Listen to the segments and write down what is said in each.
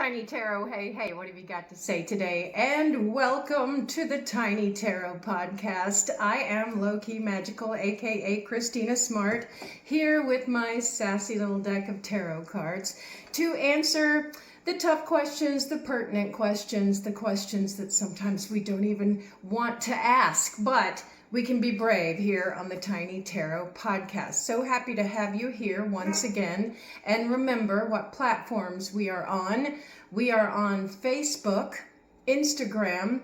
Tiny Tarot. Hey, what have you got to say today? And welcome to the Tiny Tarot podcast. I am Low-Key Magical, aka Christina Smart, here with my sassy little deck of tarot cards to answer the tough questions, the pertinent questions, the questions that sometimes we don't even want to ask, but we can be brave here on the Tiny Tarot podcast. So happy to have you here once again. And remember what platforms we are on. We are on Facebook, Instagram,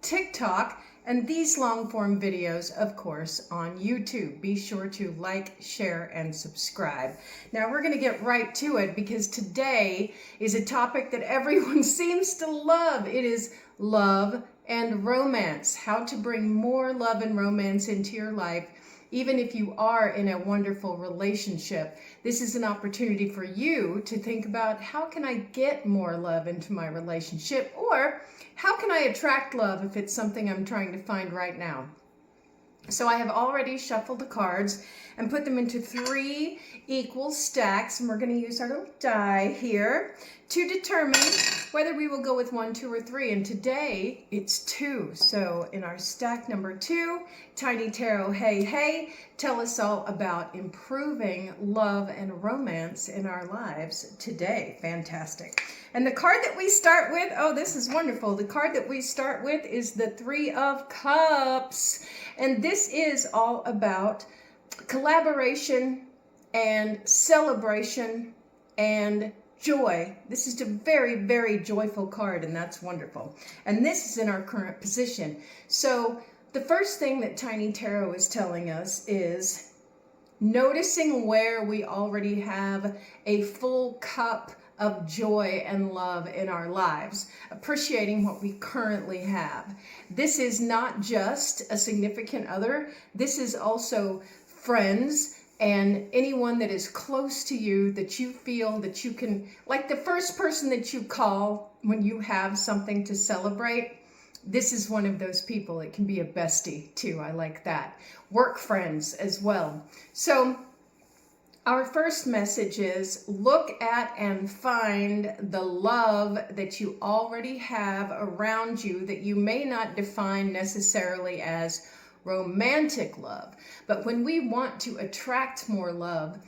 TikTok, and these long form videos, of course, on YouTube. Be sure to like, share, and subscribe. Now we're going to get right to it because today is a topic that everyone seems to love. It is love and romance. How to bring more love and romance into your life, even if you are in a wonderful relationship. This is an opportunity for you to think about, how can I get more love into my relationship? Or how can I attract love if it's something I'm trying to find right now? So I have already shuffled the cards and put them into 3 equal stacks, and we're going to use our little die here to determine whether we will go with 1, 2, or 3. And today it's 2. So in our stack number 2, Tiny Tarot, hey, tell us all about improving love and romance in our lives today. Fantastic. And the card that we start with, oh, this is wonderful. The card that we start with is the 3 of Cups. And this is all about collaboration and celebration and joy. This is a very, very joyful card, and that's wonderful. And this is in our current position. So the first thing that Tiny Tarot is telling us is noticing where we already have a full cup of joy and love in our lives, appreciating what we currently have. This is not just a significant other. This is also friends and anyone that is close to you that you feel that you can, like the first person that you call when you have something to celebrate. This is one of those people. It can be a bestie too. I like that. Work friends as well. So our first message is look at and find the love that you already have around you that you may not define necessarily as romantic love. But when we want to attract more love,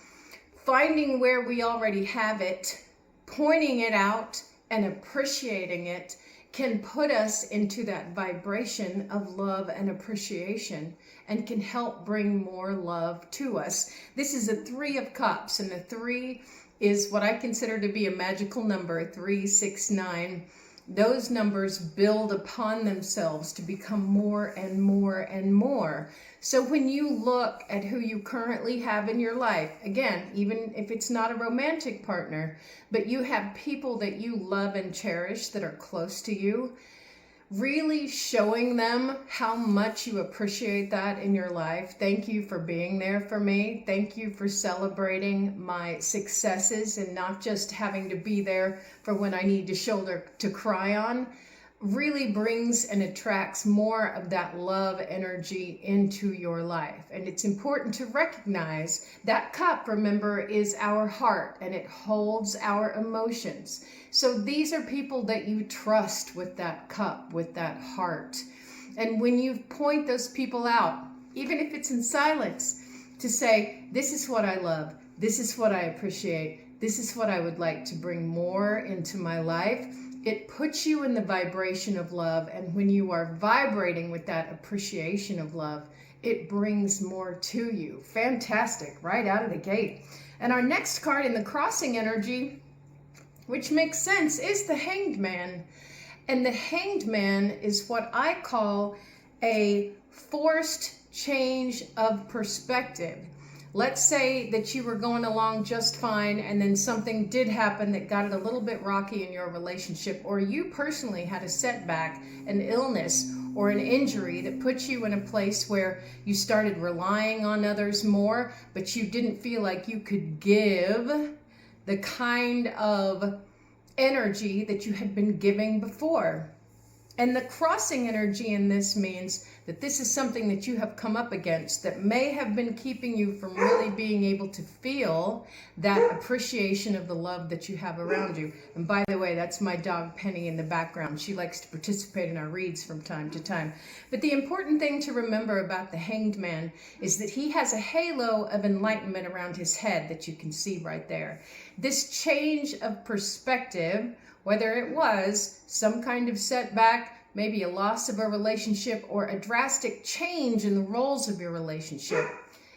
finding where we already have it, pointing it out, and appreciating it can put us into that vibration of love and appreciation and can help bring more love to us. This is a 3 of Cups, and the 3 is what I consider to be a magical number, 3, 6, 9. Those numbers build upon themselves to become more and more and more. So when you look at who you currently have in your life, again, even if it's not a romantic partner, but you have people that you love and cherish that are close to you, really showing them how much you appreciate that in your life. Thank you for being there for me. Thank you for celebrating my successes and not just having to be there for when I need a shoulder to cry on. Really brings and attracts more of that love energy into your life. And it's important to recognize that cup, remember, is our heart and it holds our emotions. So these are people that you trust with that cup, with that heart. And when you point those people out, even if it's in silence, to say, this is what I love, this is what I appreciate, this is what I would like to bring more into my life, it puts you in the vibration of love. And when you are vibrating with that appreciation of love, it brings more to you. Fantastic, right out of the gate. And our next card in the crossing energy, which makes sense, is the Hanged Man. And the Hanged Man is what I call a forced change of perspective. Let's say that you were going along just fine and then something did happen that got it a little bit rocky in your relationship, or you personally had a setback, an illness, or an injury that put you in a place where you started relying on others more, but you didn't feel like you could give the kind of energy that you had been giving before. And the crossing energy in this means that this is something that you have come up against that may have been keeping you from really being able to feel that appreciation of the love that you have around you. And by the way, that's my dog Penny in the background. She likes to participate in our reads from time to time. But the important thing to remember about the Hanged Man is that he has a halo of enlightenment around his head that you can see right there. This change of perspective, whether it was some kind of setback, maybe a loss of a relationship, or a drastic change in the roles of your relationship,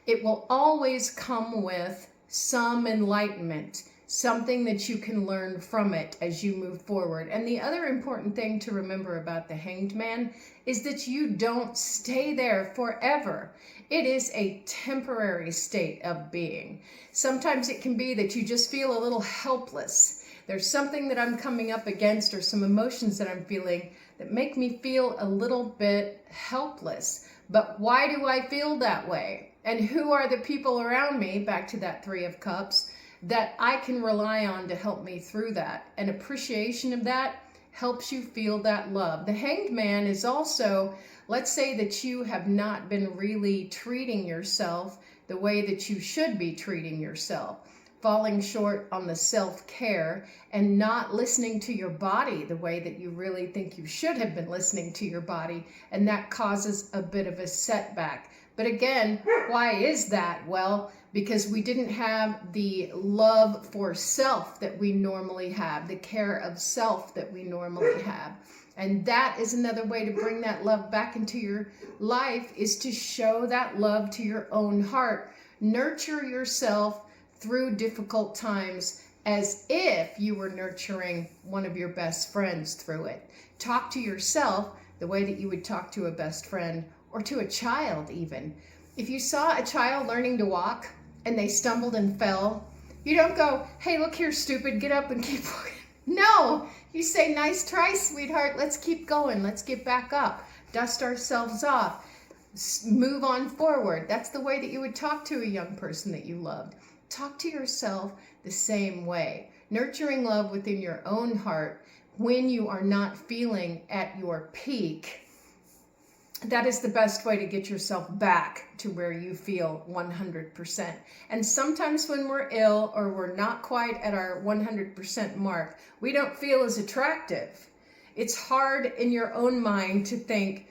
it will always come with some enlightenment, something that you can learn from it as you move forward. And the other important thing to remember about the Hanged Man is that you don't stay there forever. It is a temporary state of being. Sometimes it can be that you just feel a little helpless. There's something that I'm coming up against or some emotions that I'm feeling that make me feel a little bit helpless. But why do I feel that way? And who are the people around me, back to that Three of Cups, that I can rely on to help me through that? An appreciation of that helps you feel that love. The Hanged Man is also, let's say that you have not been really treating yourself the way that you should be treating yourself, falling short on the self-care and not listening to your body the way that you really think you should have been listening to your body, and that causes a bit of a setback. But again, why is that? Well, because we didn't have the love for self that we normally have, the care of self that we normally have. And that is another way to bring that love back into your life, is to show that love to your own heart. Nurture yourself through difficult times as if you were nurturing one of your best friends through it. Talk to yourself the way that you would talk to a best friend or to a child even. If you saw a child learning to walk and they stumbled and fell, you don't go, "Hey, look here, stupid, get up and keep walking." No, you say, "Nice try, sweetheart. Let's keep going. Let's get back up. Dust ourselves off. Move on forward." That's the way that you would talk to a young person that you loved. Talk to yourself the same way, nurturing love within your own heart when you are not feeling at your peak. That is the best way to get yourself back to where you feel 100%. And sometimes when we're ill or we're not quite at our 100% mark, we don't feel as attractive. It's hard in your own mind to think,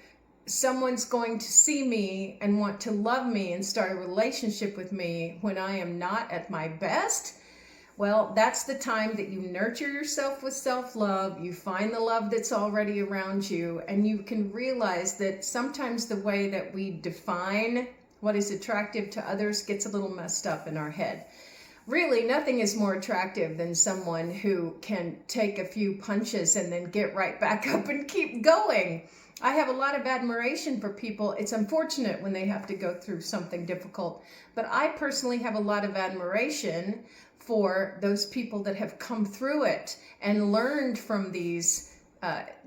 someone's going to see me and want to love me and start a relationship with me when I am not at my best. Well, that's the time that you nurture yourself with self-love, you find the love that's already around you, and you can realize that sometimes the way that we define what is attractive to others gets a little messed up in our head. Really, nothing is more attractive than someone who can take a few punches and then get right back up and keep going. I have a lot of admiration for people. It's unfortunate when they have to go through something difficult, but I personally have a lot of admiration for those people that have come through it and learned from these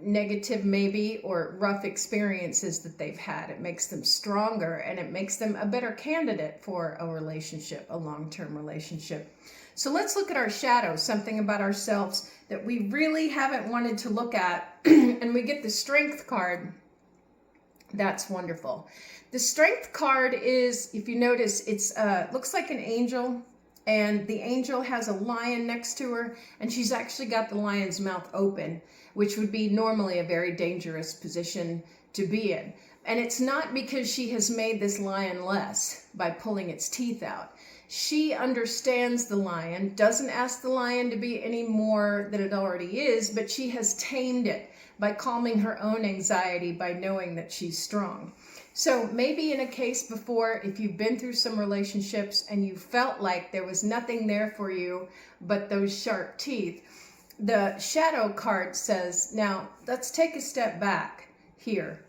negative maybe or rough experiences that they've had. It makes them stronger and it makes them a better candidate for a relationship, a long-term relationship. So let's look at our shadow, something about ourselves that we really haven't wanted to look at. And we get the Strength card. That's wonderful. The Strength card is, if you notice, it's looks like an angel, and the angel has a lion next to her, and she's actually got the lion's mouth open, which would be normally a very dangerous position to be in. And it's not because she has made this lion less by pulling its teeth out. She understands the lion, doesn't ask the lion to be any more than it already is, but she has tamed it by calming her own anxiety by knowing that she's strong. So maybe in a case before, if you've been through some relationships and you felt like there was nothing there for you but those sharp teeth, the shadow card says, now let's take a step back here.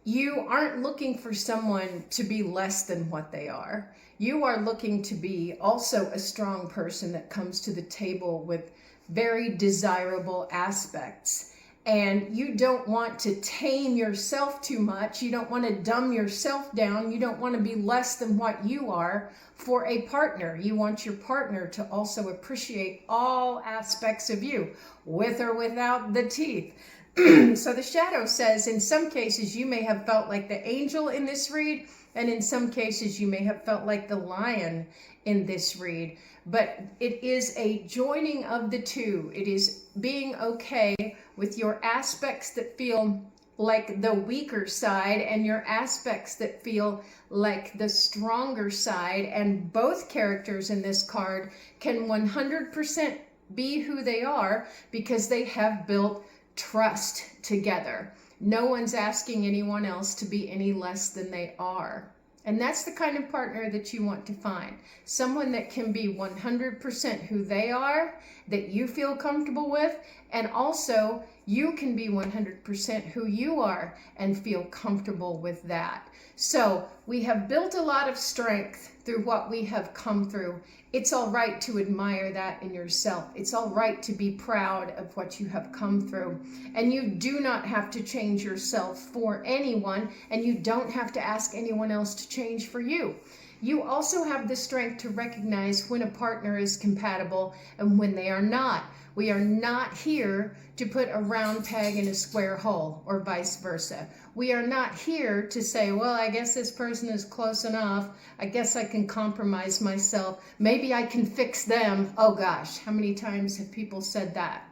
You aren't looking for someone to be less than what they are. You are looking to be also a strong person that comes to the table with very desirable aspects. And you don't want to tame yourself too much. You don't want to dumb yourself down. You don't want to be less than what you are for a partner. You want your partner to also appreciate all aspects of you, with or without the teeth. So the shadow says, in some cases, you may have felt like the angel in this read, and in some cases, you may have felt like the lion in this read. But it is a joining of the two. It is being okay with your aspects that feel like the weaker side and your aspects that feel like the stronger side. And both characters in this card can 100% be who they are because they have built trust together. No one's asking anyone else to be any less than they are. And that's the kind of partner that you want to find. Someone that can be 100% who they are, that you feel comfortable with, and also you can be 100% who you are and feel comfortable with that. So we have built a lot of strength through what we have come through. It's all right to admire that in yourself. It's all right to be proud of what you have come through. And you do not have to change yourself for anyone, and you don't have to ask anyone else to change for you. You also have the strength to recognize when a partner is compatible and when they are not. We are not here to put a round peg in a square hole or vice versa. We are not here to say, well, I guess this person is close enough. I guess I can compromise myself. Maybe I can fix them. Oh gosh, how many times have people said that?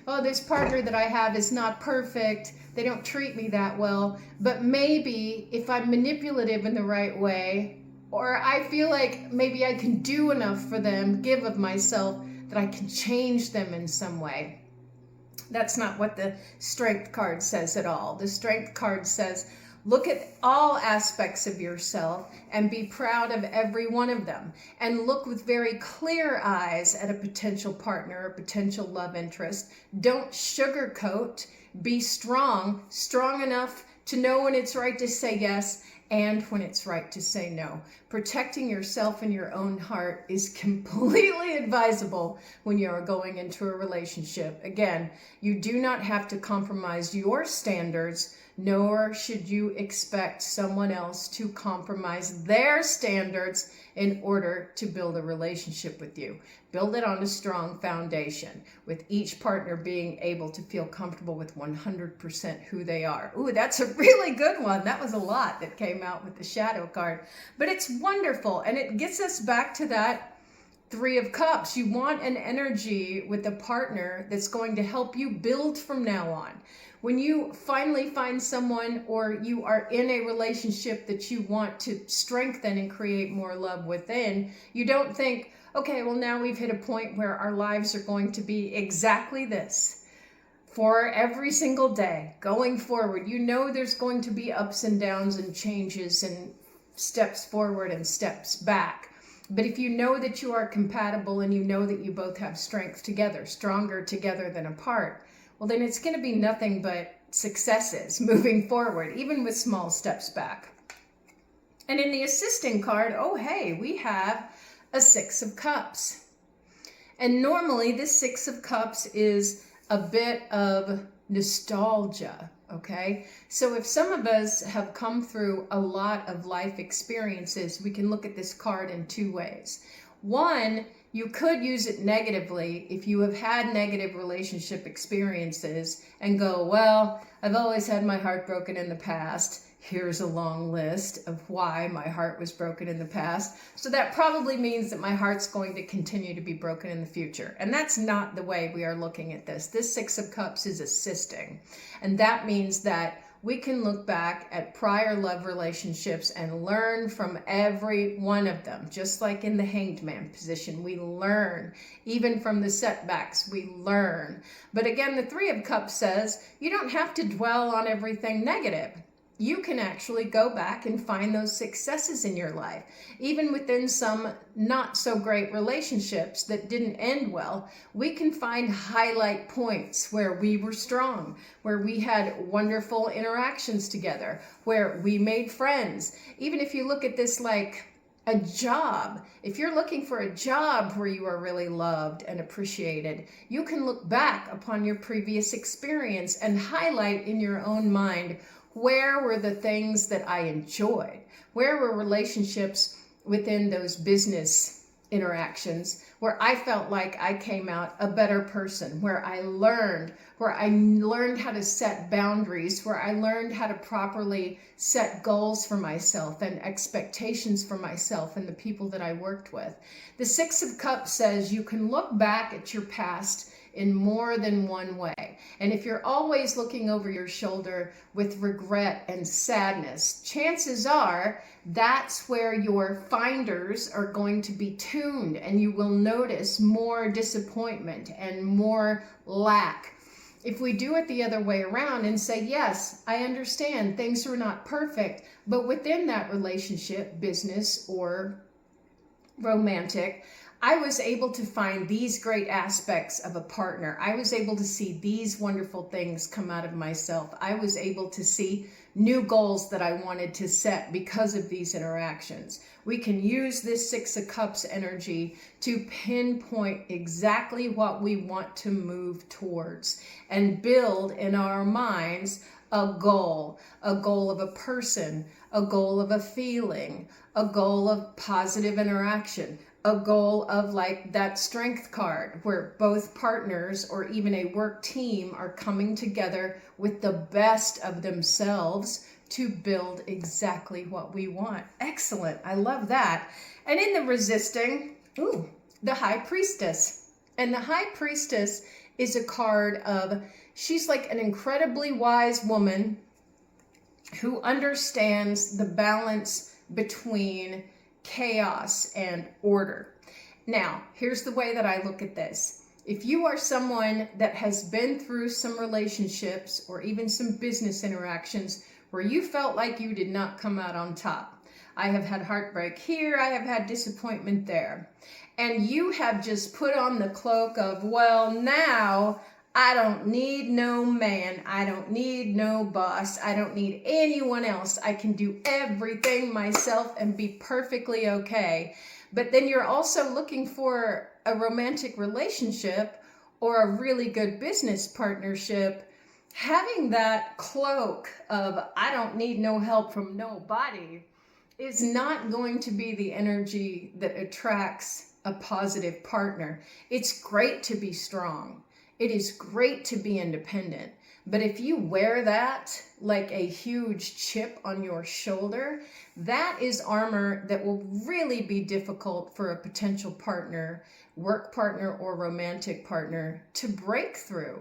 Oh, this partner that I have is not perfect. They don't treat me that well. But maybe if I'm manipulative in the right way, or I feel like maybe I can do enough for them, give of myself, that I can change them in some way. That's not what the Strength card says at all. The Strength card says, look at all aspects of yourself and be proud of every one of them. And look with very clear eyes at a potential partner, a potential love interest. Don't sugarcoat. Be strong enough to know when it's right to say yes and when it's right to say no. Protecting yourself and your own heart is completely advisable when you are going into a relationship. Again, you do not have to compromise your standards, nor should you expect someone else to compromise their standards in order to build a relationship with you. Build it on a strong foundation, with each partner being able to feel comfortable with 100% who they are. Ooh, that's a really good one. That was a lot that came out with the shadow card. But it's wonderful, and it gets us back to that Three of Cups. You want an energy with a partner that's going to help you build from now on. When you finally find someone, or you are in a relationship that you want to strengthen and create more love within, you don't think, okay, well now we've hit a point where our lives are going to be exactly this for every single day going forward. You know there's going to be ups and downs and changes and steps forward and steps back. But if you know that you are compatible and you know that you both have strength together, stronger together than apart, well, then it's going to be nothing but successes moving forward, even with small steps back. And in the assisting card, oh, hey, we have a Six of Cups. And normally this Six of Cups is a bit of nostalgia, okay? So if some of us have come through a lot of life experiences, we can look at this card in two ways. One, you could use it negatively if you have had negative relationship experiences and go, well, I've always had my heart broken in the past. Here's a long list of why my heart was broken in the past. So that probably means that my heart's going to continue to be broken in the future. And that's not the way we are looking at this. This Six of Cups is assisting. And that means that we can look back at prior love relationships and learn from every one of them. Just like in the Hanged Man position, we learn. Even from the setbacks, we learn. But again, the Three of Cups says you don't have to dwell on everything negative. You can actually go back and find those successes in your life. Even within some not so great relationships that didn't end well, we can find highlight points where we were strong, where we had wonderful interactions together, where we made friends. Even if you look at this like a job, if you're looking for a job where you are really loved and appreciated, you can look back upon your previous experience and highlight in your own mind, where were the things that I enjoyed? Where were relationships within those business interactions where I felt like I came out a better person, where I learned how to set boundaries, where I learned how to properly set goals for myself and expectations for myself and the people that I worked with. The Six of Cups says you can look back at your past in more than one way. And if you're always looking over your shoulder with regret and sadness, chances are that's where your finders are going to be tuned, and you will notice more disappointment and more lack. If we do it the other way around and say, yes, I understand things are not perfect, but within that relationship, business or romantic, I was able to find these great aspects of a partner. I was able to see these wonderful things come out of myself. I was able to see new goals that I wanted to set because of these interactions. We can use this Six of Cups energy to pinpoint exactly what we want to move towards and build in our minds a goal of a person, a goal of a feeling, a goal of positive interaction, a goal of like that strength card where both partners or even a work team are coming together with the best of themselves to build exactly what we want. Excellent. I love that. And in the resisting, the High Priestess. And the High Priestess is a card of, she's like an incredibly wise woman who understands the balance between chaos and order. Now, here's the way that I look at this. If you are someone that has been through some relationships or even some business interactions where you felt like you did not come out on top, I have had heartbreak here, I have had disappointment there, and you have just put on the cloak of, well, now I don't need no man, I don't need no boss, I don't need anyone else, I can do everything myself and be perfectly okay. But then you're also looking for a romantic relationship or a really good business partnership. Having that cloak of I don't need no help from nobody is not going to be the energy that attracts a positive partner. It's great to be strong. It is great to be independent, but if you wear that like a huge chip on your shoulder, that is armor that will really be difficult for a potential partner, work partner, or romantic partner to break through.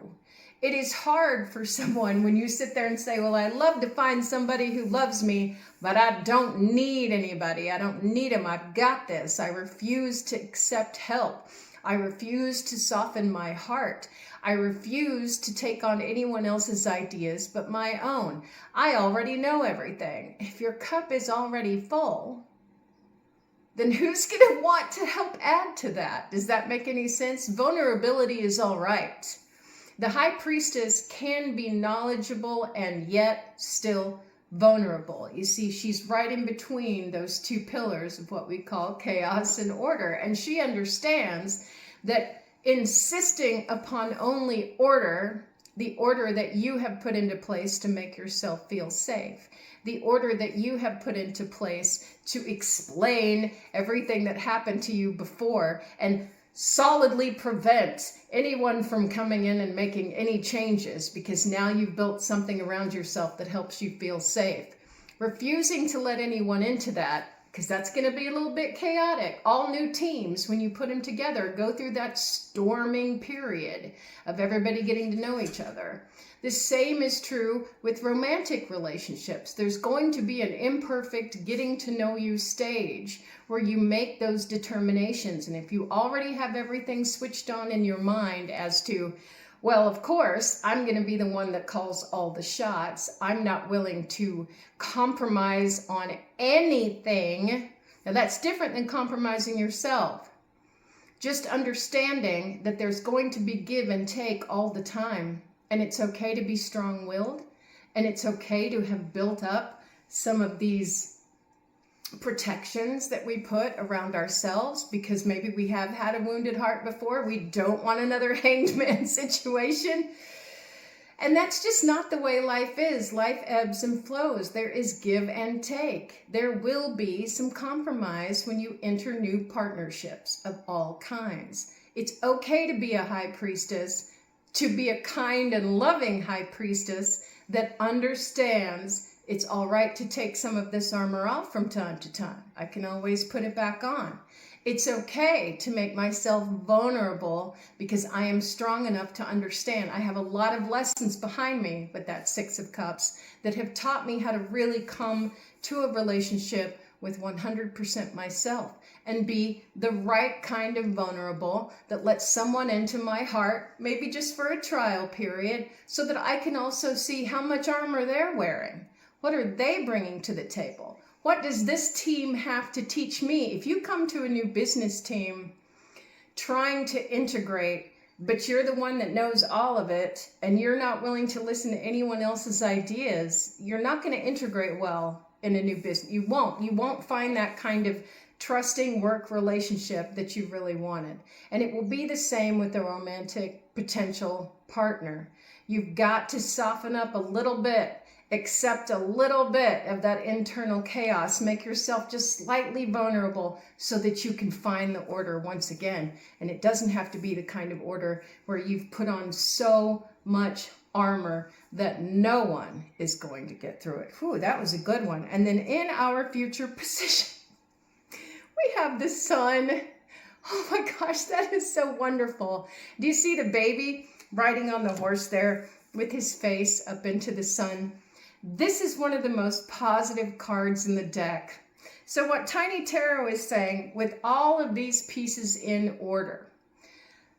It is hard for someone when you sit there and say, well, I'd love to find somebody who loves me, but I don't need anybody. I don't need them. I've got this. I refuse to accept help. I refuse to soften my heart. I refuse to take on anyone else's ideas but my own. I already know everything. If your cup is already full, then who's going to want to help add to that? Does that make any sense? Vulnerability is all right. The High Priestess can be knowledgeable and yet still vulnerable. You see, she's right in between those two pillars of what we call chaos and order. And she understands that insisting upon only order, the order that you have put into place to make yourself feel safe, the order that you have put into place to explain everything that happened to you before and solidly prevent anyone from coming in and making any changes, because now you've built something around yourself that helps you feel safe. Refusing to let anyone into that, because that's going to be a little bit chaotic. All new teams, when you put them together, go through that storming period of everybody getting to know each other. The same is true with romantic relationships. There's going to be an imperfect getting to know you stage where you make those determinations. And if you already have everything switched on in your mind as to, well, of course, I'm going to be the one that calls all the shots. I'm not willing to compromise on anything. Now, that's different than compromising yourself. Just understanding that there's going to be give and take all the time. And it's okay to be strong-willed. And it's okay to have built up some of these protections that we put around ourselves because maybe we have had a wounded heart before. We don't want another hanged man situation. And that's just not the way life is. Life ebbs and flows. There is give and take. There will be some compromise when you enter new partnerships of all kinds. It's okay to be a high priestess, to be a kind and loving high priestess that understands it's all right to take some of this armor off from time to time. I can always put it back on. It's okay to make myself vulnerable because I am strong enough to understand. I have a lot of lessons behind me with that Six of Cups that have taught me how to really come to a relationship with 100% myself and be the right kind of vulnerable that lets someone into my heart, maybe just for a trial period, so that I can also see how much armor they're wearing. What are they bringing to the table? What does this team have to teach me? If you come to a new business team trying to integrate, but you're the one that knows all of it, and you're not willing to listen to anyone else's ideas, you're not going to integrate well in a new business. You won't find that kind of trusting work relationship that you really wanted. And it will be the same with the romantic potential partner. You've got to soften up a little bit, accept a little bit of that internal chaos, make yourself just slightly vulnerable so that you can find the order once again. And it doesn't have to be the kind of order where you've put on so much armor that no one is going to get through it. Whew, that was a good one. And then in our future position, we have the sun. Oh my gosh, that is so wonderful. Do you see the baby riding on the horse there with his face up into the sun? This is one of the most positive cards in the deck. So what Tiny Tarot is saying, with all of these pieces in order,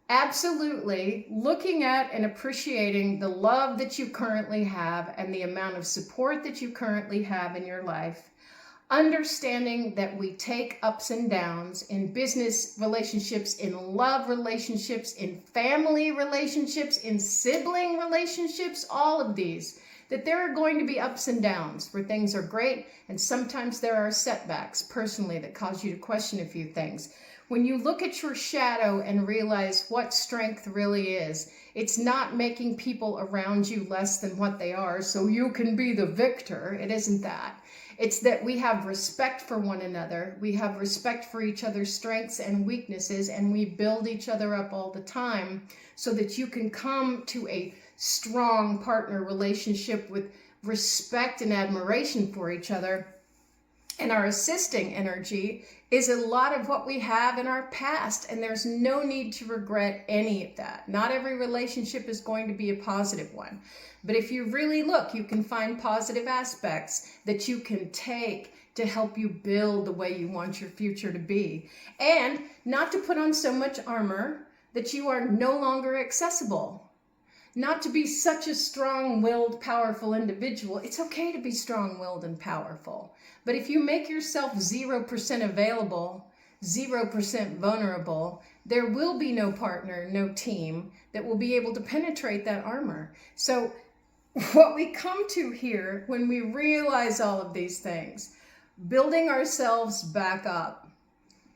absolutely looking at and appreciating the love that you currently have and the amount of support that you currently have in your life, understanding that we take ups and downs in business relationships, in love relationships, in family relationships, in sibling relationships, all of these, that there are going to be ups and downs where things are great, and sometimes there are setbacks personally that cause you to question a few things. When you look at your shadow and realize what strength really is, it's not making people around you less than what they are so you can be the victor. It isn't that. It's that we have respect for one another. We have respect for each other's strengths and weaknesses, and we build each other up all the time so that you can come to a strong partner relationship with respect and admiration for each other. And our assisting energy is a lot of what we have in our past, and there's no need to regret any of that. Not every relationship is going to be a positive one. But if you really look, you can find positive aspects that you can take to help you build the way you want your future to be. And not to put on so much armor that you are no longer accessible. Not to be such a strong-willed, powerful individual. It's okay to be strong-willed and powerful. But if you make yourself 0% available, 0% vulnerable, there will be no partner, no team that will be able to penetrate that armor. So what we come to here when we realize all of these things, building ourselves back up,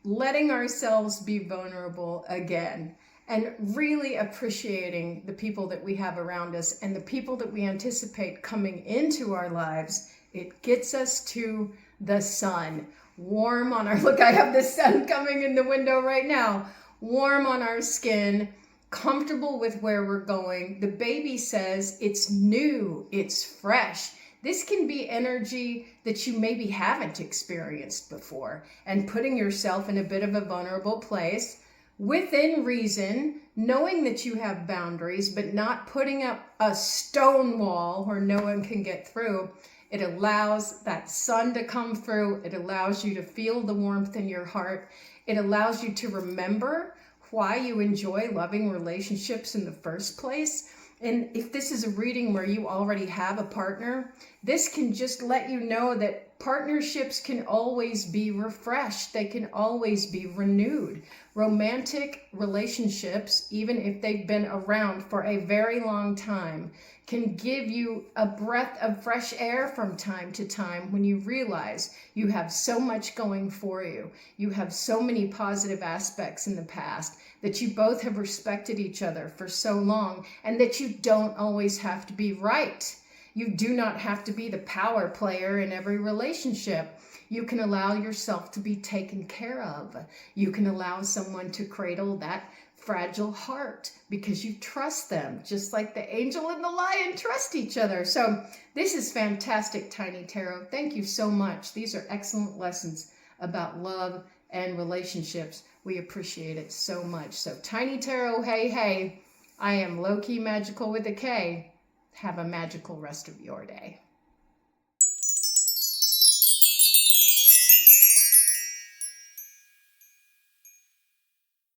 letting ourselves be vulnerable again, and really appreciating the people that we have around us and the people that we anticipate coming into our lives, it gets us to the sun. Warm on our, look, I have the sun coming in the window right now. Warm on our skin, comfortable with where we're going. The baby says it's new, it's fresh. This can be energy that you maybe haven't experienced before, and putting yourself in a bit of a vulnerable place within reason, knowing that you have boundaries, but not putting up a stone wall where no one can get through. It allows that sun to come through. It allows you to feel the warmth in your heart. It allows you to remember why you enjoy loving relationships in the first place. And if this is a reading where you already have a partner, This can just let you know that partnerships can always be refreshed. They can always be renewed. Romantic relationships, even if they've been around for a very long time, can give you a breath of fresh air from time to time when you realize you have so much going for you. You have so many positive aspects in the past, that you both have respected each other for so long, and that you don't always have to be right. You do not have to be the power player in every relationship. You can allow yourself to be taken care of. You can allow someone to cradle that fragile heart because you trust them, just like the angel and the lion trust each other. So this is fantastic, Tiny Tarot. Thank you so much. These are excellent lessons about love and relationships. We appreciate it so much. So Tiny Tarot, hey, hey. I am Low Key Magical with a K. Have a magical rest of your day.